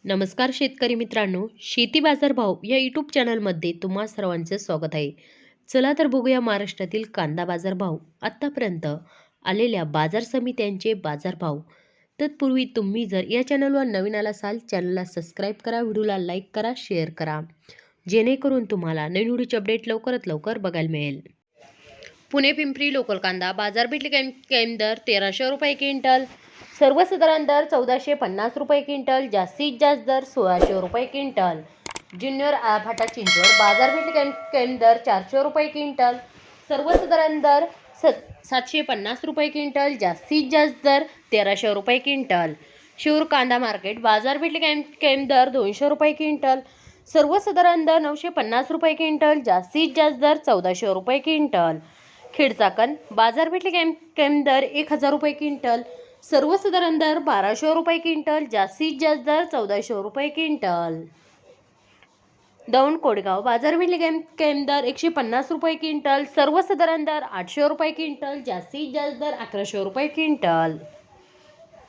नमस्कार शेतकरी मित्रांनो, शेती बाजार भाव या यूट्यूब चॅनलमध्ये तुम्हा सर्वांचे स्वागत आहे. चला तर बघूया महाराष्ट्रातील कांदा बाजार भाव आतापर्यंत आलेल्या बाजार समित्यांचे बाजारभाव. तत्पूर्वी तुम्ही जर या चॅनलवर नवीन आला असाल, चॅनलला सबस्क्राईब करा, व्हिडिओला लाईक करा, शेअर करा, जेणेकरून तुम्हाला नवीन व्हिडिओचे अपडेट लवकरात लवकर बघायला मिळेल. पुणे पिंपरी लोकल कांदा बाजारपेठ कैम दर 1300 रुपये क्विंटल, सर्वसाधारण दर 1450 रुपये क्विंटल, जास्तीत जास्त दर 1600 रुपये क्विंटल. ज्युनियर फाटा चिंचवड बाजारपेठ कैम दर 400 रुपये क्विंटल, सर्वसाधारण दर 750 रुपये क्विंटल, जास्तीत जास्त दर 1300 रुपये क्विंटल. शिरूर कांदा मार्केट बाजारपेठ कैम दर 200 रुपये क्विंटल, सर्वसाधारण दर 950 रुपये क्विंटल, जास्तीत जास्त दर 1400 रुपये क्विंटल. खेडचाकण बाजारपेठ कैम दर 1000 रुपये क्विंटल, सर्वसाधारण दर 1200 रुपये क्विंटल, जास्तीत जास्त दर 1400 रुपये क्विंटल. दौंड कोडगाव बाजारपेठ कैम दर 150 रुपये क्विंटल, सर्वसाधारण दर 800 रुपये क्विंटल, जास्तीत जास्त दर 1100 रुपये क्विंटल.